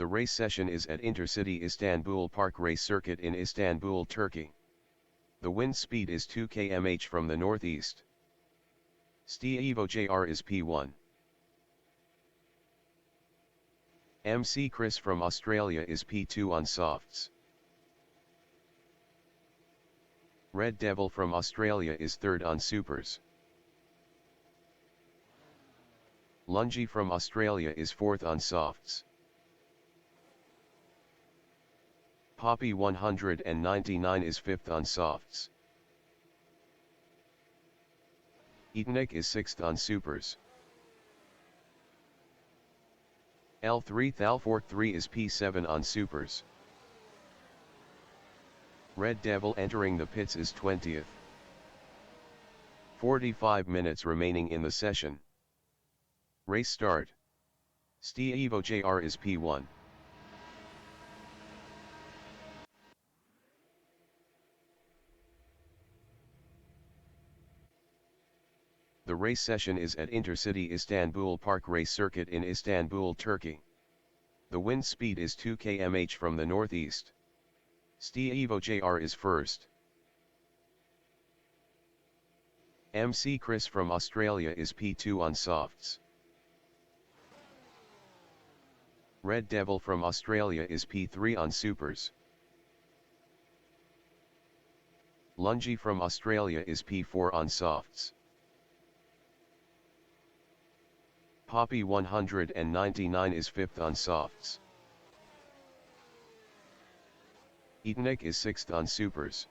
The race session is at Intercity Istanbul Park Race Circuit in Istanbul, Turkey. The wind speed is 2 km/h from the northeast. FGR is P1. MC Chris from Australia is P2 on softs. Red Devil from Australia is third on supers. Lungi from Australia is fourth on softs. Poppy 199 is fifth on softs. Etanik is sixth on supers. L3 Thal43 is P7 on supers. Red Devil entering the pits is 20th. 45 remaining in the session. Race start. Stevo JR is P1. The race session is at Intercity Istanbul Park Race Circuit in Istanbul, Turkey. The wind speed is 2 km/h from the northeast. Stevo JR is first. MC Chris from Australia is P2 on softs. Red Devil from Australia is P3 on supers. Lungi from Australia is P4 on softs. Poppy 199 is fifth on softs. Etanik is sixth on supers.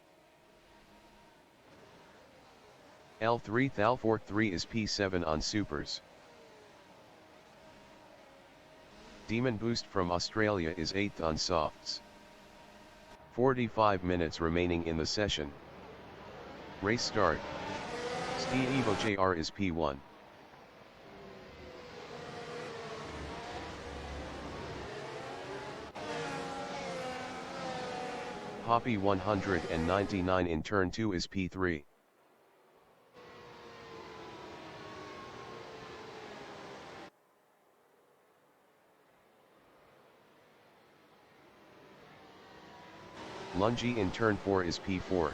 L3 Thal43 is P7 on supers. Demon Boost from Australia is 8th on softs. 45 minutes remaining in the session. Race start. Stevo JR is P1. Poppy 199 in turn 2 is P3. Lungi in turn 4 is P4.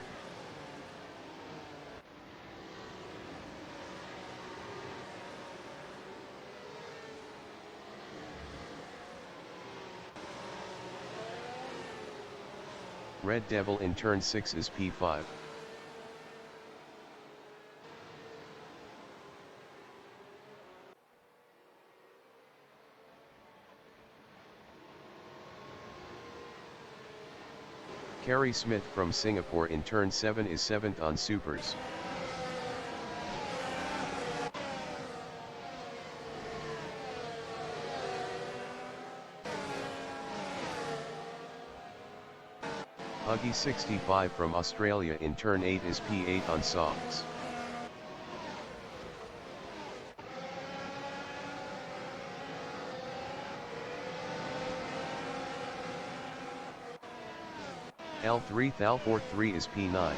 Red Devil in turn 6 is P5. Carrie Smith from Singapore in turn 7 is 7th on supers. Huggy 65 from Australia in turn 8 is P8 on softs. L3 Thal43 is P9.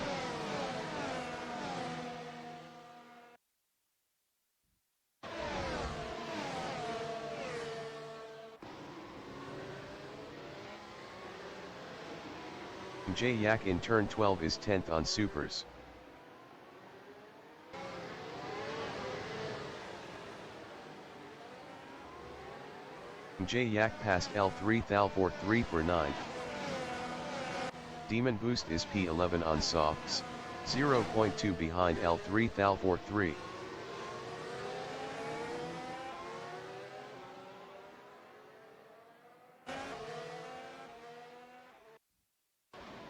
Yak in turn 12 is 10th on supers. Yak passed L3 Thal43 for 9th. Demon Boost is P11 on softs, 0.2 behind L3 Thal43.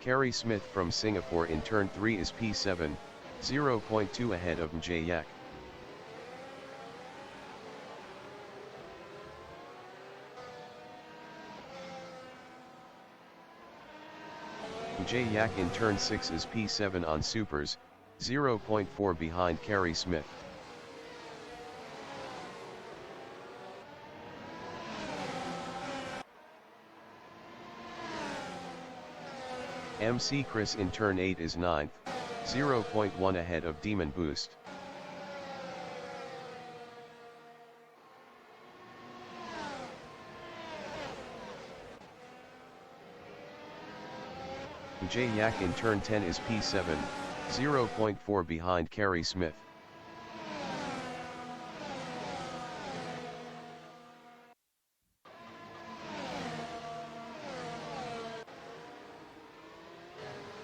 Carrie Smith from Singapore in turn 3 is P7, 0.2 ahead of Yak. Yak in turn 6 is P7 on supers, 0.4 behind Carrie Smith. MC Chris in turn 8 is 9th, 0.1 ahead of Demon Boost. J Yak in turn 10 is P7, 0.4 behind Carey Smith.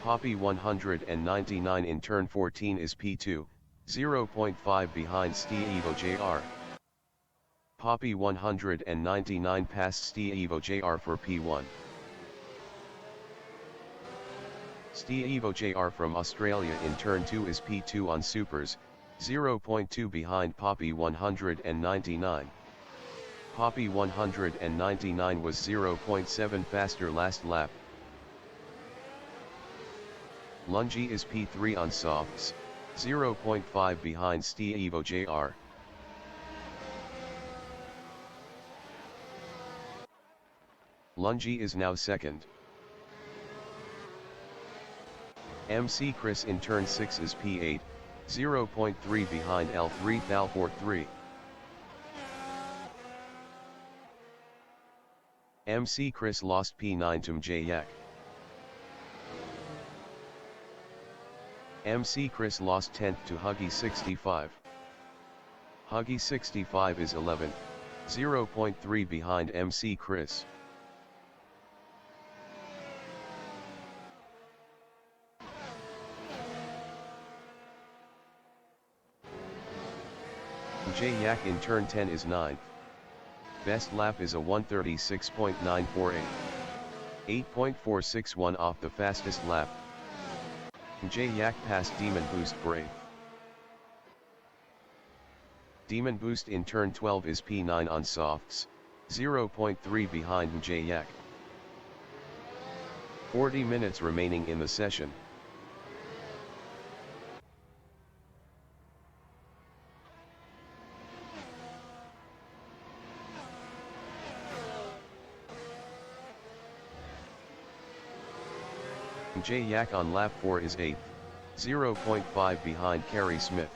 Poppy 199 in turn 14 is P2, 0.5 behind Steve Jr. Poppy 199 passed Steve Jr. for P1. Steve Jr. from Australia in turn 2 is P2 on supers, 0.2 behind Poppy 199. Poppy 199 was 0.7 faster last lap. Lungi is P3 on softs, 0.5 behind Steve Jr. Lungi is now second. MC Chris in turn 6 is P8, 0.3 behind L3 Thal43. MC Chris lost P9 to J Yak. MC Chris lost 10th to Huggy 65. Huggy 65 is 11th, 0.3 behind MC Chris. J Yak in turn 10 is 9th. Best lap is a 136.948. 8.461 off the fastest lap. J Yak passed Demon Boost for 8th. Demon Boost in turn 12 is P9 on softs, 0.3 behind J Yak. 40 minutes remaining in the session. J Yak on lap 4 is 8th, 0.5 behind Carey Smith.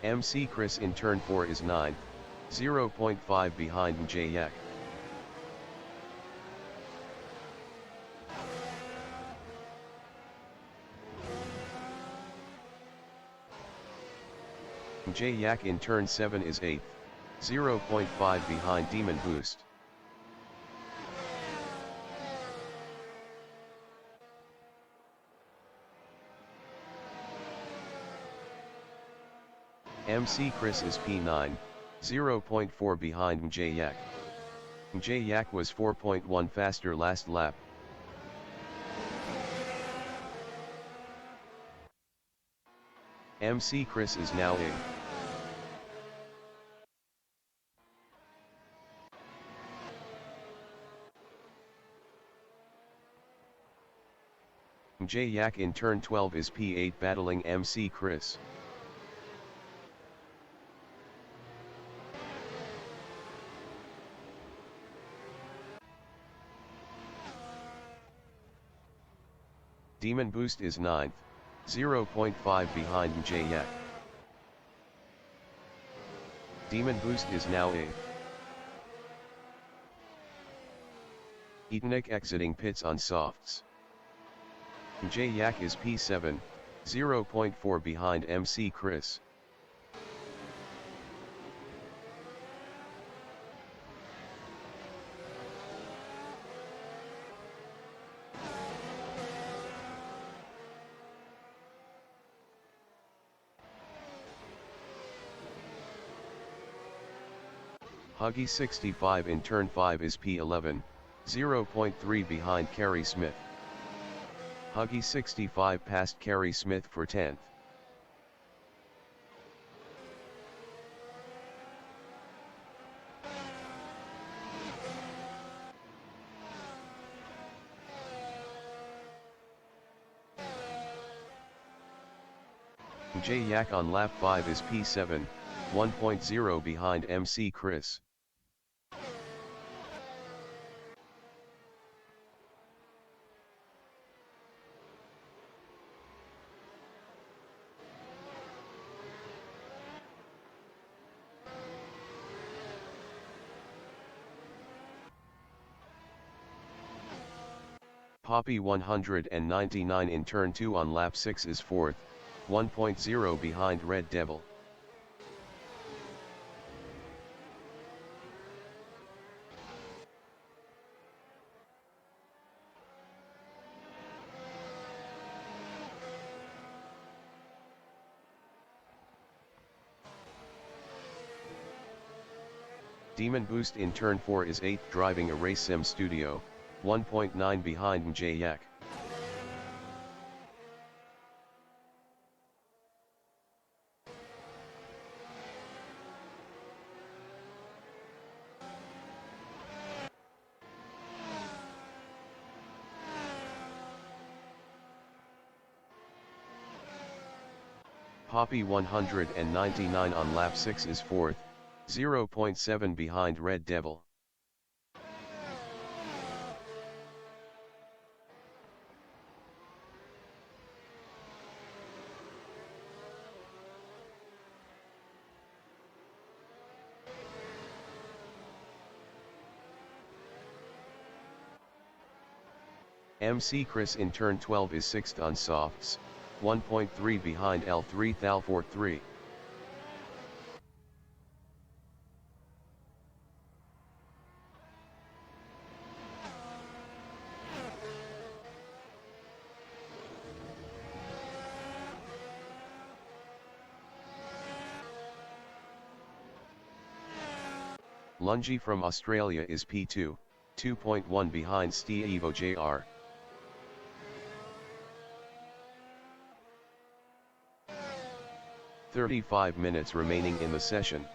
MC Chris in turn 4 is 9th, 0.5 behind J Yak. J Yak in turn 7 is 8th, 0.5 behind Demon Boost. MC Chris is P9, 0.4 behind J Yak. J Yak was 4.1 faster last lap. MC Chris is now 8th. J Yak in turn 12 is P8 battling MC Chris. Demon Boost is 9th, 0.5 behind J Yak. Demon Boost is now 8th. Etonic exiting pits on softs. J Yak is P7, 0.4 behind MC Chris. Huggy 65 in turn 5 is P11, 0.3 behind Carey Smith. Huggy 65 passed Carey Smith for 10th. J Yak on lap 5 is P7, 1.0 behind MC Chris. Poppy 199 in turn 2 on lap 6 is 4th, 1.0 behind Red Devil. Demon Boost in turn 4 is 8th driving a race sim studio, 1.9 behind Mjayak. Poppy 199 on lap 6 is 4th, 0.7 behind Red Devil. MC Chris in turn 12 is 6th on softs, 1.3 behind L3 Thal43. Lungi from Australia is P2, 2.1 behind Steve JR. "35 minutes remaining in the session.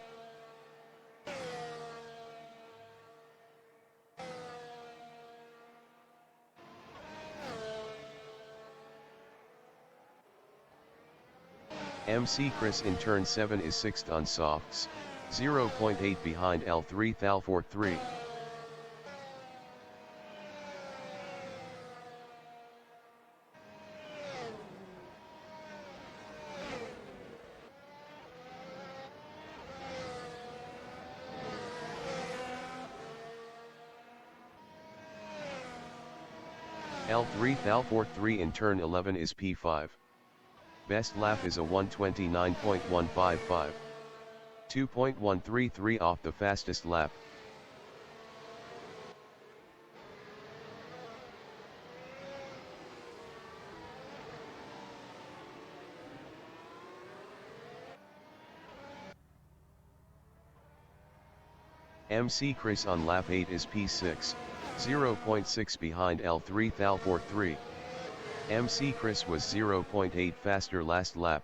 MC Chris in turn 7 is 6th on softs, 0.8 behind L3 Thal43. L3 Thal43 in turn 11 is P5. Best lap is a 129.155. 2.133 off the fastest lap. MC Chris on lap 8 is P6, 0.6 behind L3 Thal43. MC Chris was 0.8 faster last lap.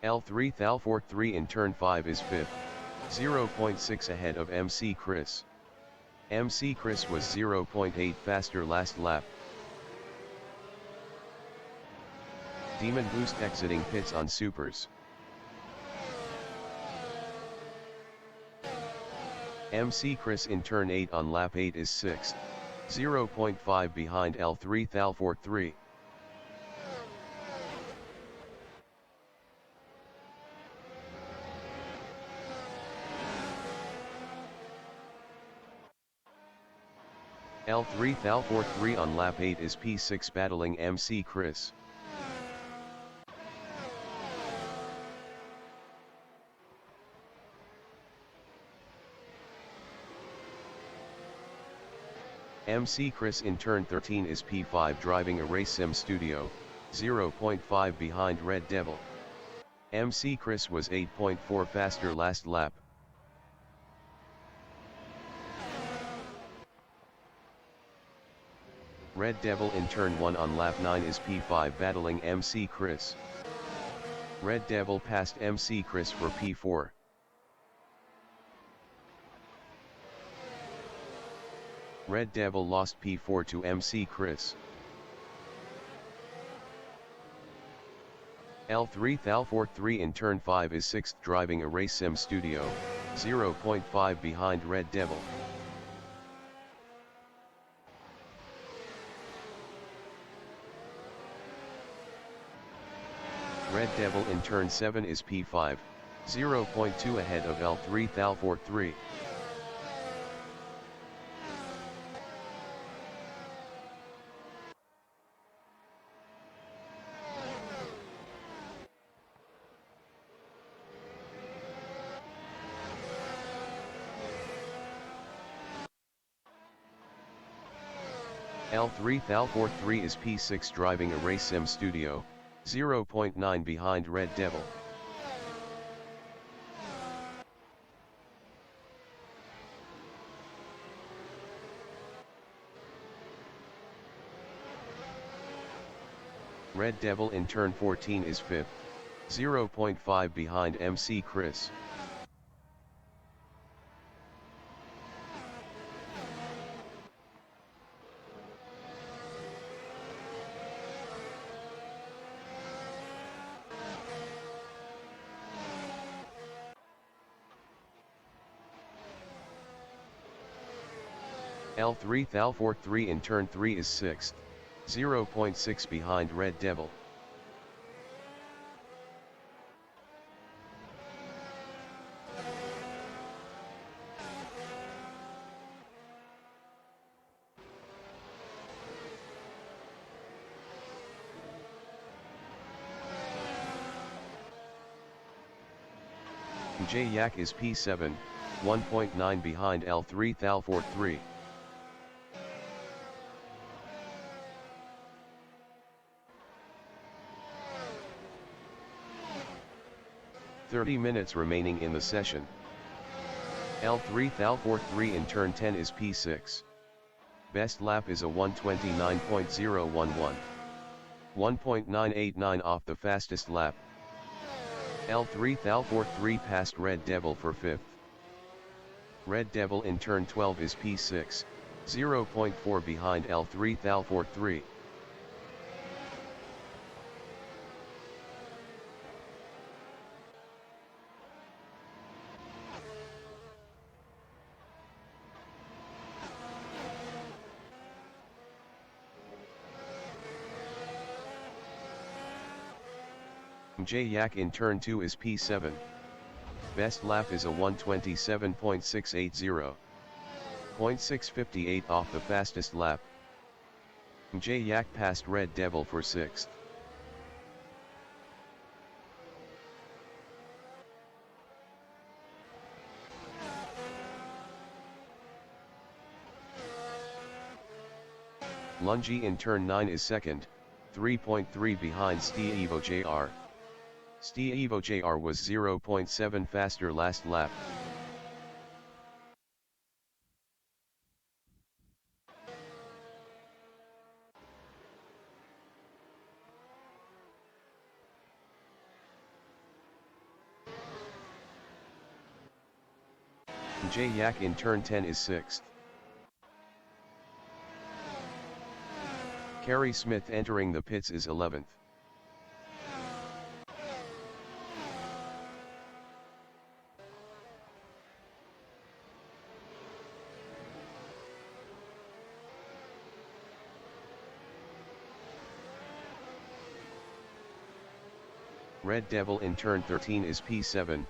L3 Thal43 in turn 5 is 5th, 0.6 ahead of MC Chris. MC Chris was 0.8 faster last lap. Demon Boost exiting pits on supers. MC Chris in turn 8 on lap 8 is 6th, 0.5 behind L3 Thal43. L3 Thal43 on lap 8 is P6 battling MC Chris. MC Chris in turn 13 is P5 driving a race sim studio, 0.5 behind Red Devil. MC Chris was 8.4 faster last lap. Red Devil in turn 1 on lap 9 is P5 battling MC Chris. Red Devil passed MC Chris for P4. Red Devil lost P4 to MC Chris. L3 Thal43 in turn 5 is 6th driving a race sim studio, 0.5 behind Red Devil. Red Devil in turn 7 is P5, 0.2 ahead of L3 Thal 4-3. L3 Thal 4-3 is P6 driving a race sim studio, 0.9 behind Red Devil. Red Devil in turn 14 is 5th, 0.5 behind MC Chris. L3 Thal 4-3 in turn 3 is 6th, 0.6 behind Red Devil. J Yak is P7, 1.9 behind L3 Thal 4-3. Minutes remaining in the session. L3 Thal 4-3 in turn 10 is P6. Best lap is a 129.011. 1.989 off the fastest lap. L3 Thal 4-3 passed Red Devil for 5th. Red Devil in turn 12 is P6, 0.4 behind L3 Thal 4-3. J Yak in turn 2 is P7. Best lap is a 127.680. 0.658 off the fastest lap. J Yak passed Red Devil for 6th. Lungi in turn 9 is 2nd, 3.3 behind Stevo JR. Stevo JR was 0.7 faster last lap. J Yak in turn 10 is 6th. Kerry Smith entering the pits is 11th. Red Devil in turn 13 is P7,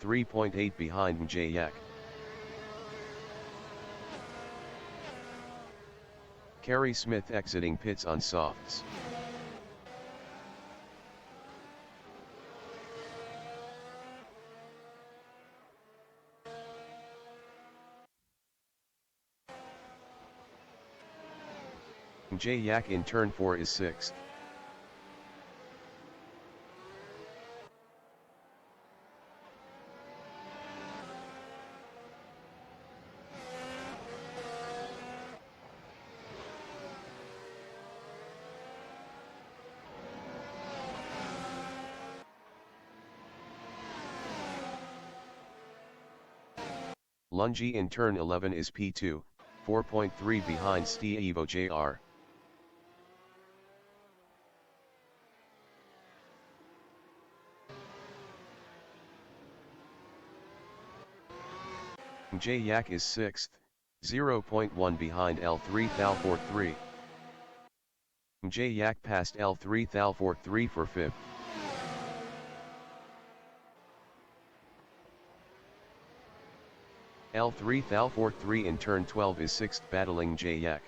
3.8 behind J Yak. Kerry Smith exiting pits on softs. J Yak in turn 4 is 6th. Lungi in turn 11 is P2, 4.3 behind Stevo JR. J Yak is 6th, 0.1 behind L3 Thal 4-3. J Yak passed L3 Thal 4-3 for 5th. L3 Thal 4-3 in turn 12 is 6th battling J Yak.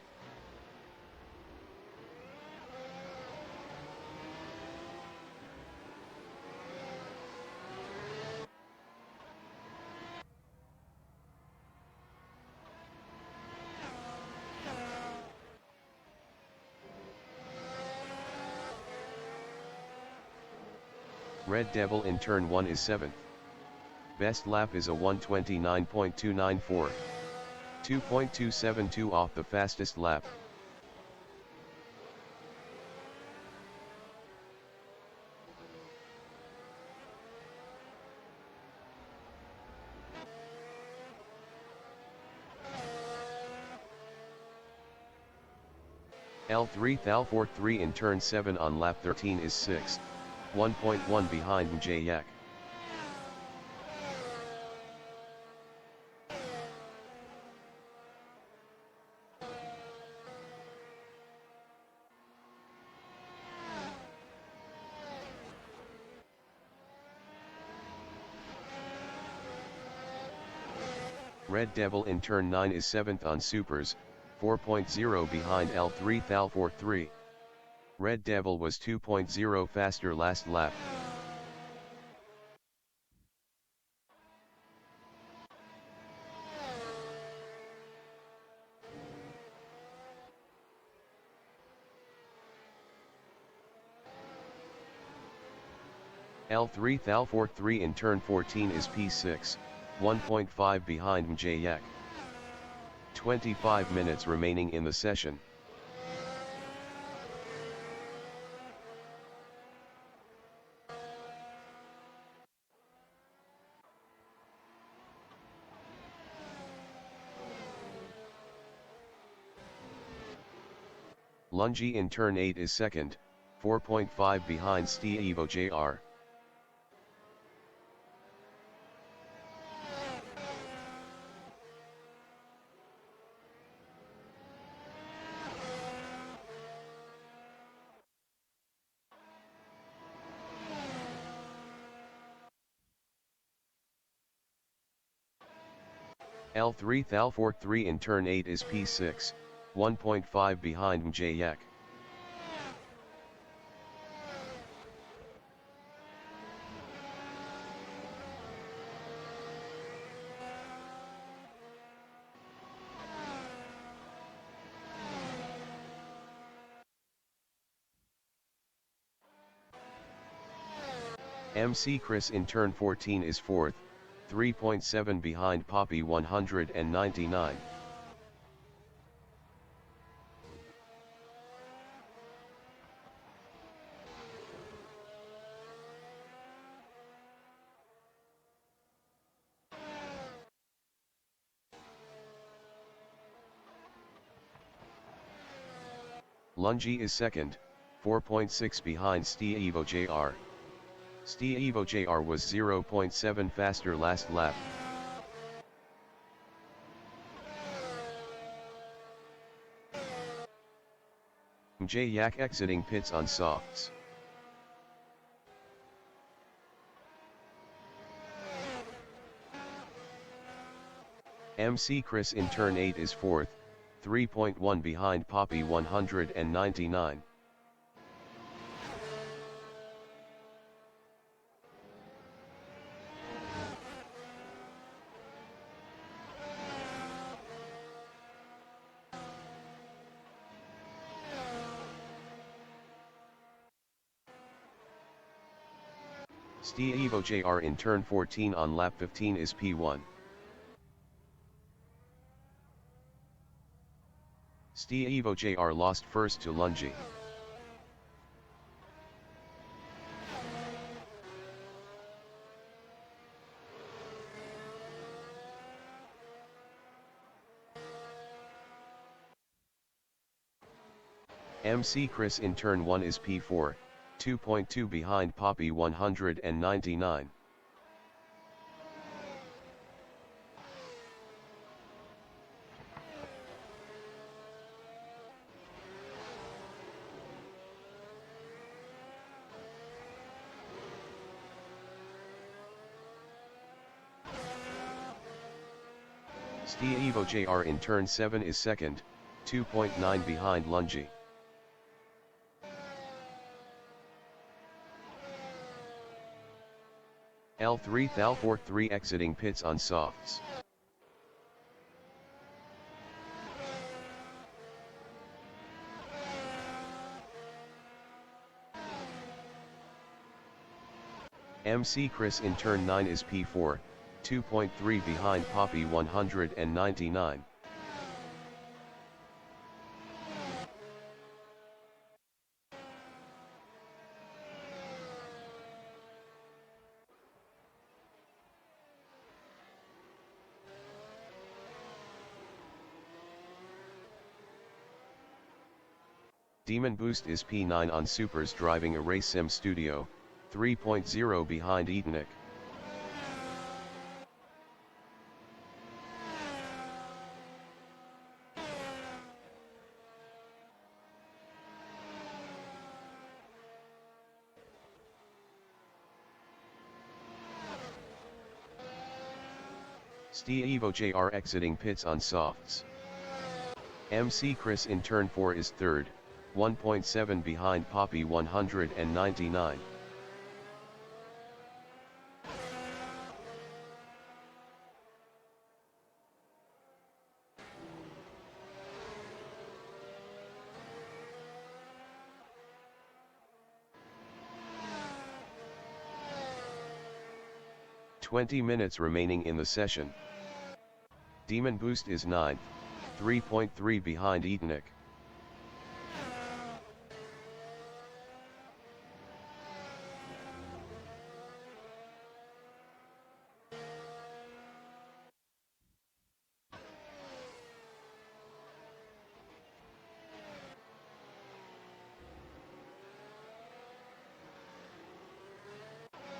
Red Devil in turn 1 is 7th. Best lap is a 1:29.294. 2.272 off the fastest lap. L3 Thal 4-3 in turn 7 on lap 13 is 6th, 1.1 behind J Yak. Red Devil in turn 9 is 7th on supers, 4.0 behind L3 Thal 4-3. Red Devil was 2.0 faster last lap. L3 Thal 4-3 in turn 14 is P6, 1.5 behind J Yak. 25 minutes remaining in the session. Lungi in turn 8 is 2nd, 4.5 behind Stevo JR. L3 Thal 4-3 in turn 8 is P6, 1.5 behind J Yak. MC Chris in turn 14 is 4th, 3.7 behind Poppy 199. Lungi is 2nd, 4.6 behind Stevo JR. Stevo JR was 0.7 faster last lap. J Yak exiting pits on softs. MC Chris in turn 8 is 4th, 3.1 behind Poppy 199. Stevo JR in turn 14 on lap 15 is P1. Stevo JR lost first to Lungi. MC Chris in turn 1 is P4, 2.2 behind Poppy 199. Evo JR in turn 7 is second, 2.9 behind Lungi. L3 Thal Fork 3 exiting pits on softs. MC Chris in turn 9 is P4, 2.3 behind Poppy 199. Demon Boost is P9 on Supers driving a race sim studio, 3.0 behind Etonic. Evo JR exiting pits on softs. MC Chris in turn 4 is third, 1.7 behind Poppy 199. "20 minutes remaining in the session. Demon Boost is 9th, 3.3 behind Etonic.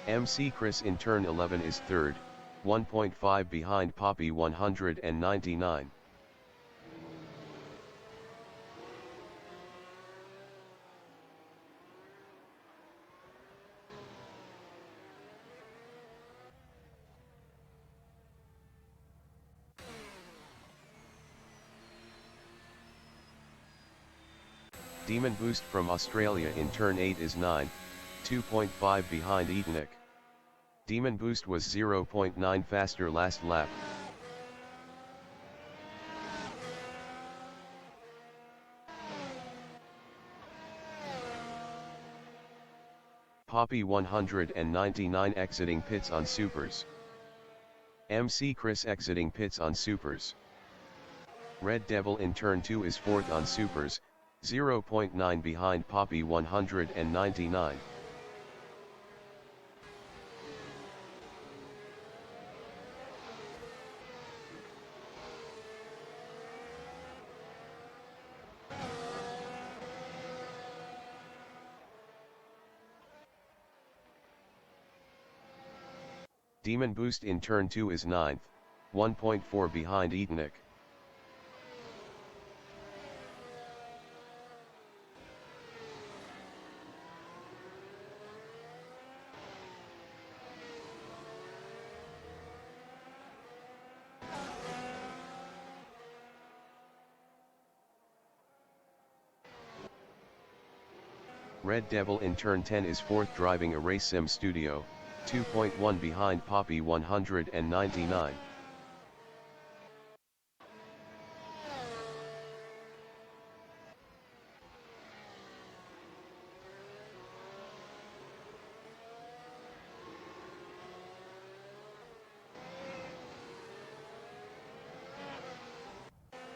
MC Chris in turn 11 is third, 1.5 behind Poppy 199. Demon Boost from Australia in turn 8 is 9th, 2.5 behind Etonic. Demon Boost was 0.9 faster last lap. Poppy 199 exiting pits on Supers. MC Chris exiting pits on Supers. Red Devil in turn 2 is 4th on Supers, 0.9 behind Poppy 199. Demon Boost in turn 2 is 9th, 1.4 behind Etonic. Red Devil in turn 10 is 4th driving a race sim studio, 2.1 behind Poppy 199.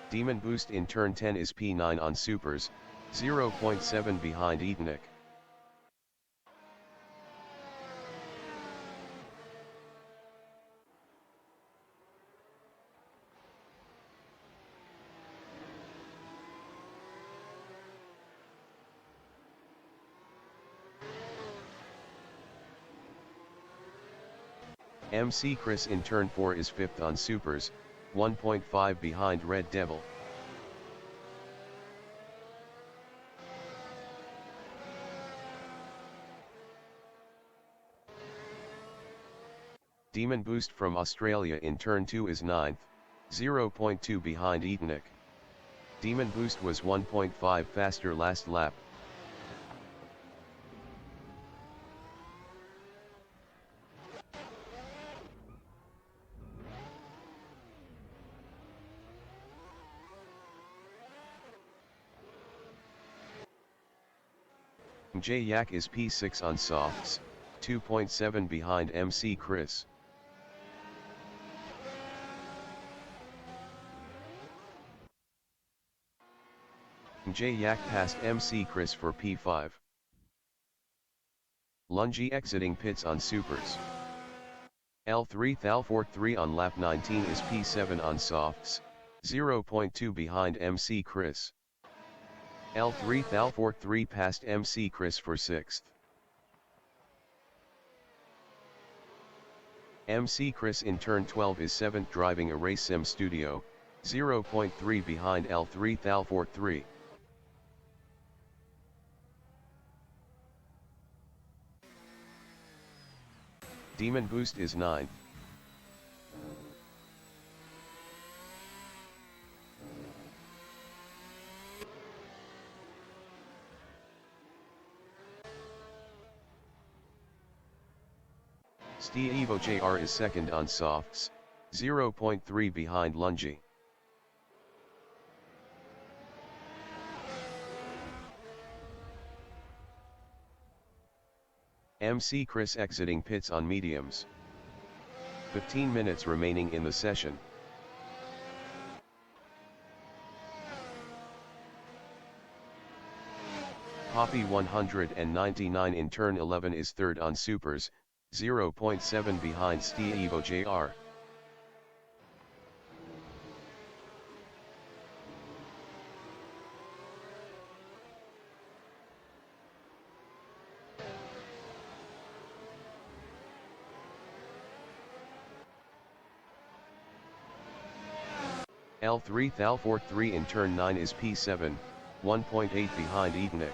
Demon Boost in turn 10 is P9 on Supers, 0.7 behind Etonic. MC Chris in turn 4 is 5th on Supers, 1.5 behind Red Devil. Demon Boost from Australia in turn 2 is 9th, 0.2 behind Etonic. Demon Boost was 1.5 faster last lap. J-Yak is P6 on softs, 2.7 behind MC Chris. J-Yak passed MC Chris for P5. Lungi exiting pits on supers. L3 Thal43 on lap 19 is P7 on softs, 0.2 behind MC Chris. L3 Thal43 passed MC Chris for 6th. MC Chris in turn 12 is 7th driving a race sim studio, 0.3 behind L3 Thal43. Demon Boost is 9th. Evo JR is 2nd on softs, 0.3 behind Lungi. MC Chris exiting pits on mediums. 15 minutes remaining in the session. Poppy 199 in turn 11 is 3rd on supers, 0.7 behind Evo JR. L3 Thal43 in turn 9 is P7, 1.8 behind Etonic.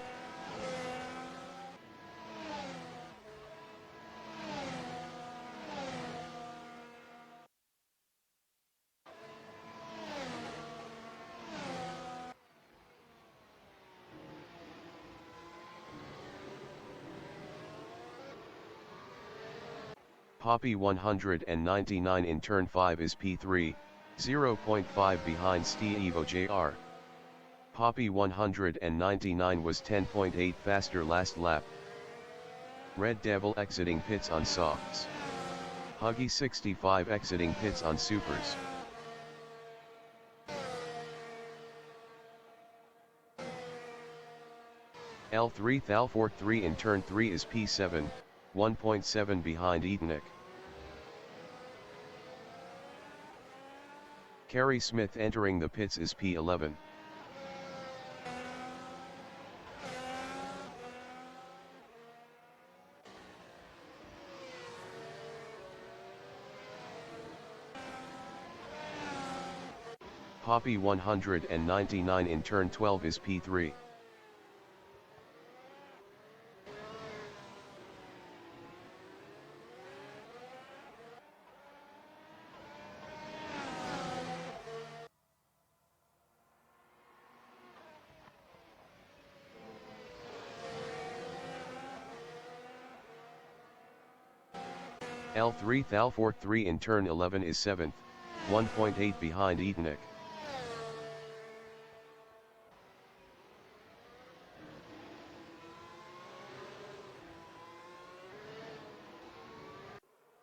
Poppy 199 in turn 5 is P3, 0.5 behind Evo JR. Poppy 199 was 10.8 faster last lap. Red Devil exiting pits on softs. Huggy 65 exiting pits on supers. L3 Thal43 in turn 3 is P7, 1.7 behind Etonic. Carrie Smith entering the pits is P11. Poppy 199 in turn 12 is P3. L3 Thal43 in turn 11 is 7th, 1.8 behind Etonic.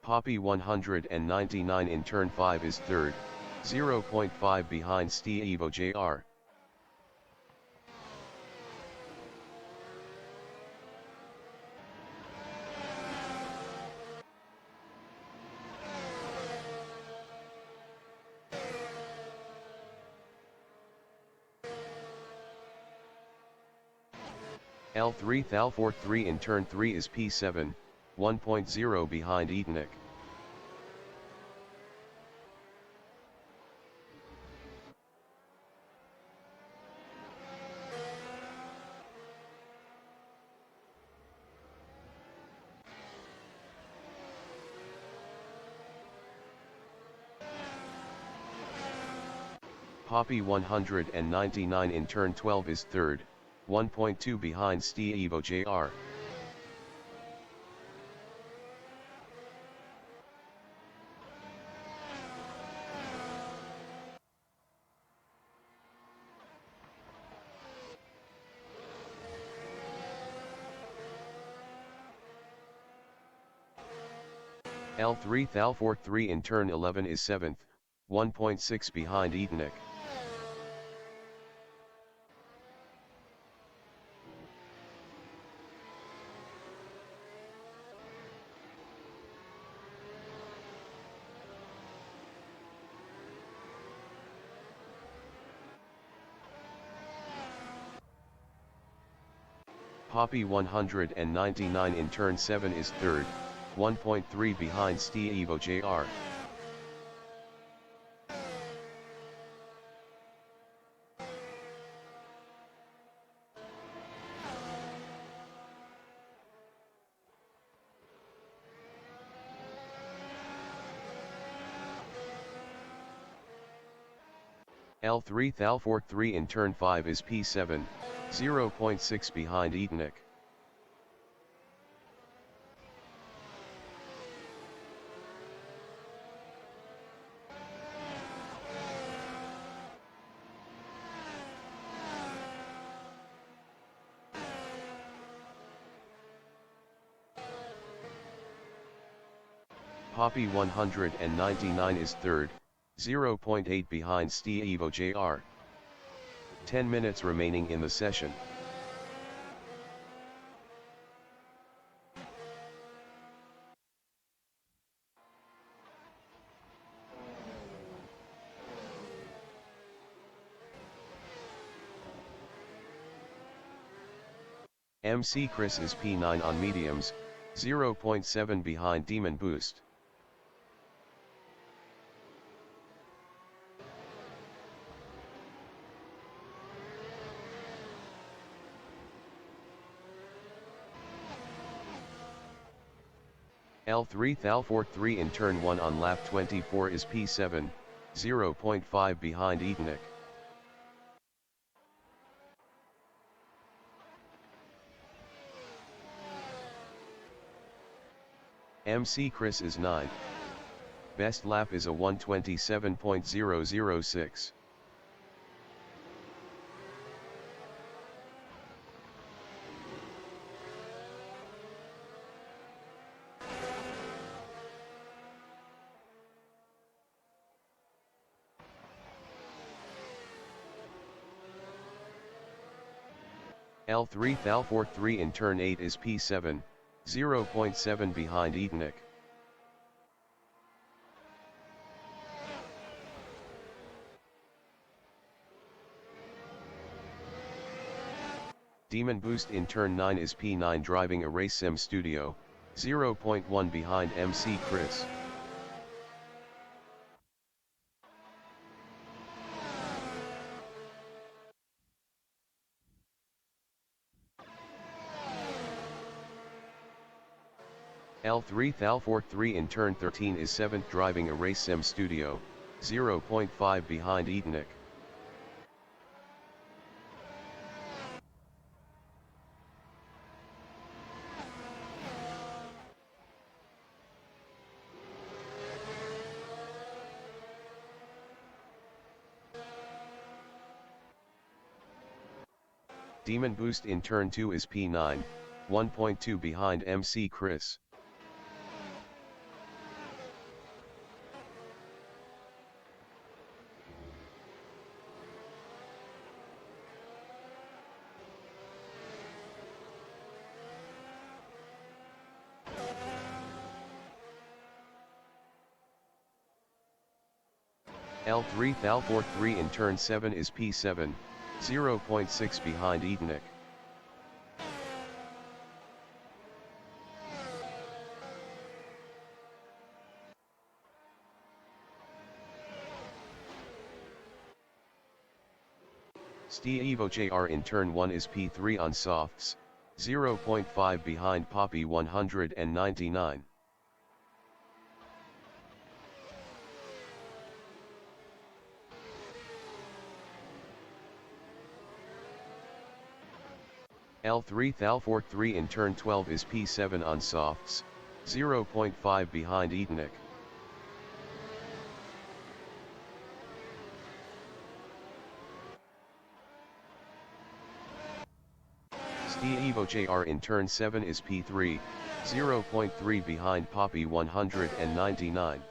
Poppy 199 in turn 5 is 3rd, 0.5 behind Evo JR. L3 Thal43 in turn 3 is P7, 1.0 behind Etonic. Poppy 199 in turn 12 is third, 1.2 behind Steve JR. L3 Thal43 in turn 11 is 7th, 1.6 behind Etonic. Poppy 199 in turn 7 is third, 1.3 behind Steve JR. L3 Thal43 in turn 5 is P7, 0.6 behind Etonic. Poppy 199 is third, 0.8 behind Steve JR. 10 minutes remaining in the session. MC Chris is P9 on mediums, 0.7 behind Demon Boost. L3 Thal43 in turn 1 on lap 24 is P7, 0.5 behind Etonic. MC Chris is 9. Best lap is a 1:27.006. L3 Thal43 in turn 8 is P7, 0.7 behind Etonic. Demon Boost in turn 9 is P9 driving a race sim studio, 0.1 behind MC Chris. L3 Thal43 in turn 13 is 7th driving a race sim studio, 0.5 behind Etonic. Demon Boost in turn 2 is P9, 1.2 behind MC Chris. L3 Thal43 in turn 7 is P7, 0.6 behind Etonic. Steve JR in turn 1 is P3 on softs, 0.5 behind Poppy 199. L3 Thal 43 in turn 12 is P7 on softs, 0.5 behind Etonic. Evo JR in turn 7 is P3, 0.3 behind Poppy 199.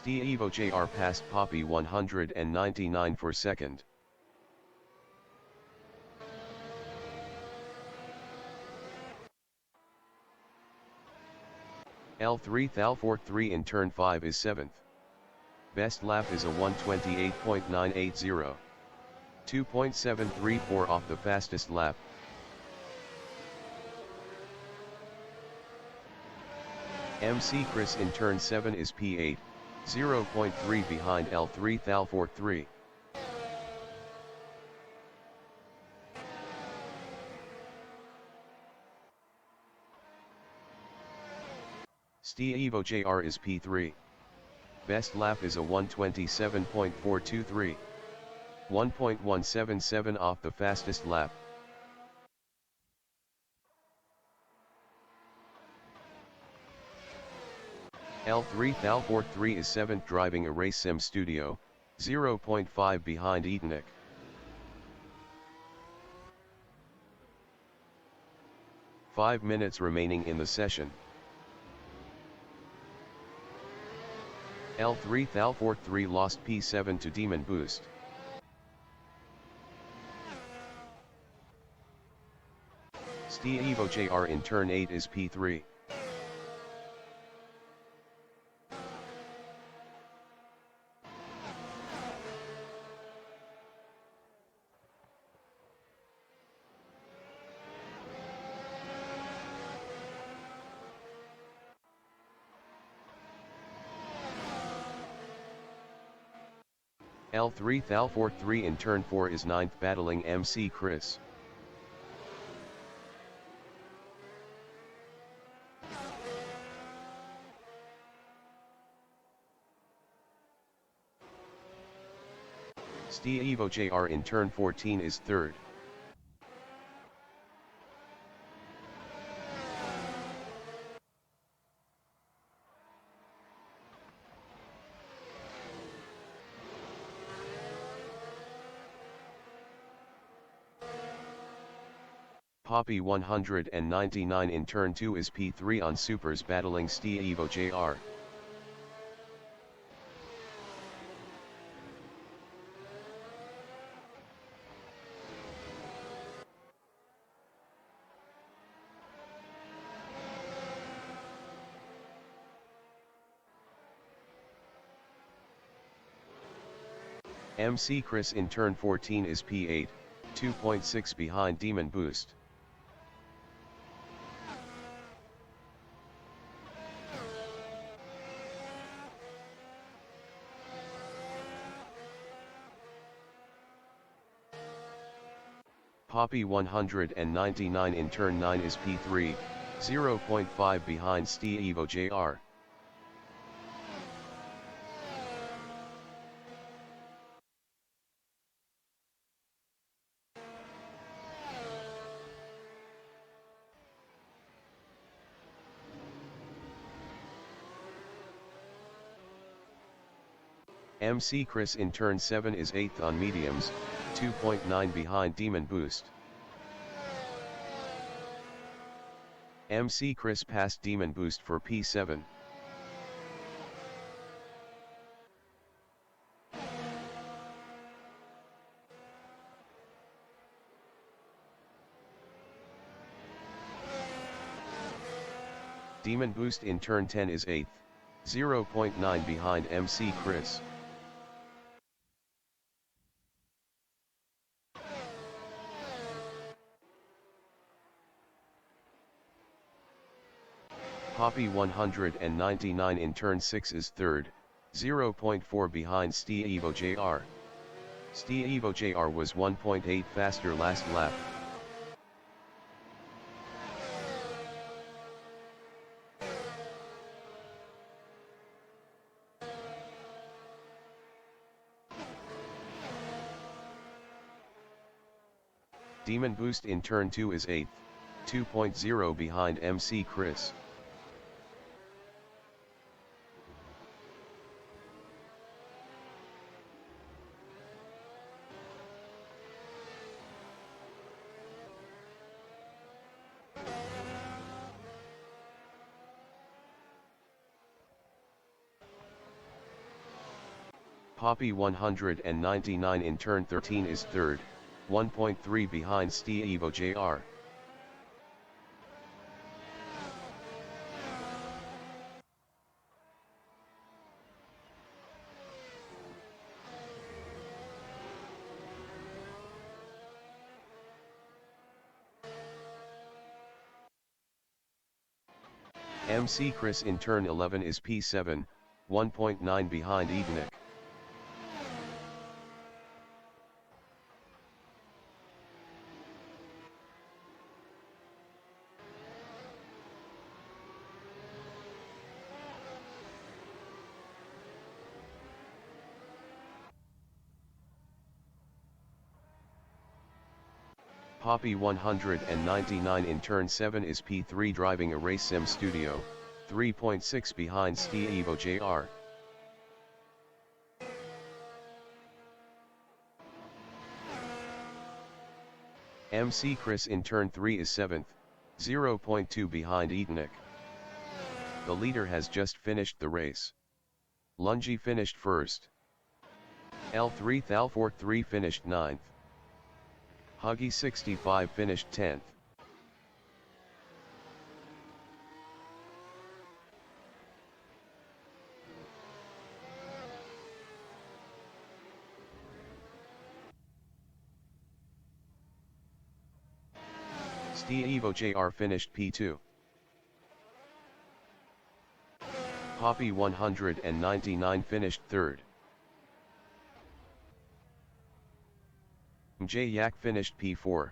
Evo JR passed Poppy 199 for second. L3 Thal 43 in turn 5 is 7th. Best lap is a 128.980. 2.734 off the fastest lap. MC Chris in turn 7 is P8, 0.3 behind L3 Thal 43. Evo JR is P3. Best lap is a 127.423. 1.177 off the fastest lap. L3 Thal 43 is 7th driving a race sim studio, 0.5 behind Etonic. Five minutes remaining in the session. L3 Thal 43 lost P7 to Demon Boost. Evo JR in turn 8 is P3. L3 Thal 43 in turn 4 is 9th battling MC Chris. Evo JR in turn 14 is 3rd. Poppy 199 in turn 2 is P3 on supers battling Evo JR. MC Chris in turn 14 is P8, 2.6 behind Demon Boost. Poppy 199 in turn 9 is P3, 0.5 behind Evo JR. MC Chris in turn 7 is 8th on mediums, 2.9 behind Demon Boost. MC Chris passed Demon Boost for P7. Demon Boost in turn 10 is 8th, 0.9 behind MC Chris. Poppy 199 in turn 6 is 3rd, 0.4 behind Evo JR. Evo JR was 1.8 faster last lap. Demon Boost in turn 2 is 8th, 2.0 behind MC Chris. Poppy 199 in turn 13 is 3rd, 1.3 behind Steve JR. MC Chris in turn 11 is P7, 1.9 behind Evenik. Poppy 199 in turn 7 is P3 driving a race sim studio, 3.6 behind Steve JR. MC Chris in turn 3 is 7th, 0.2 behind Etenik. The leader has just finished the race. Lungi finished 1st. L3 Thal43 finished 9th. Huggy 65 finished 10th. Steve JR finished P2. Poppy 199 finished 3rd. J Yak finished P4.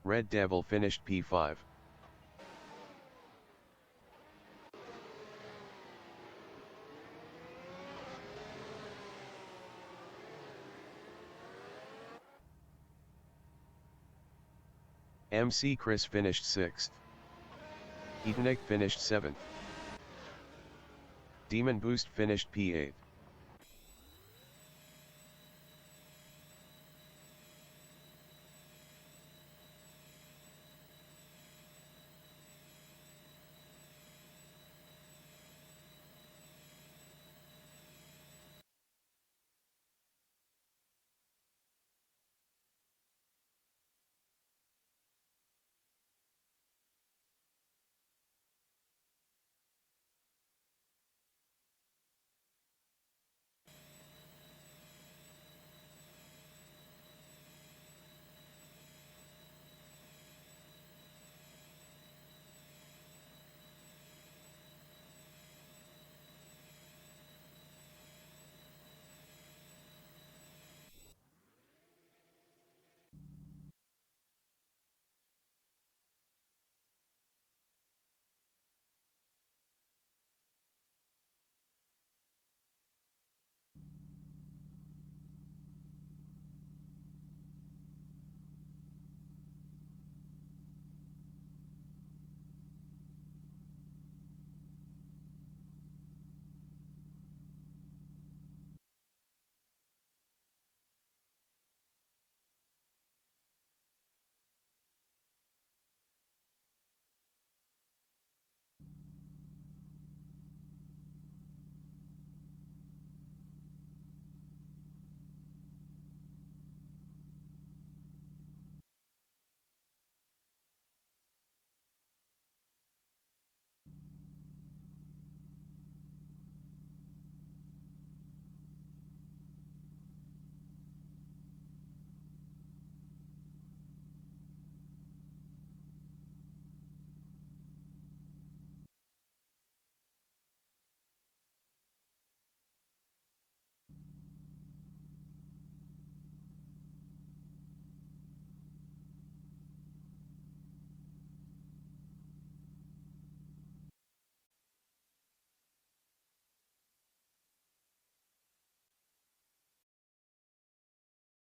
Red Devil finished P5. MC Chris finished 6th. Etenik finished 7th. Demon Boost finished P8.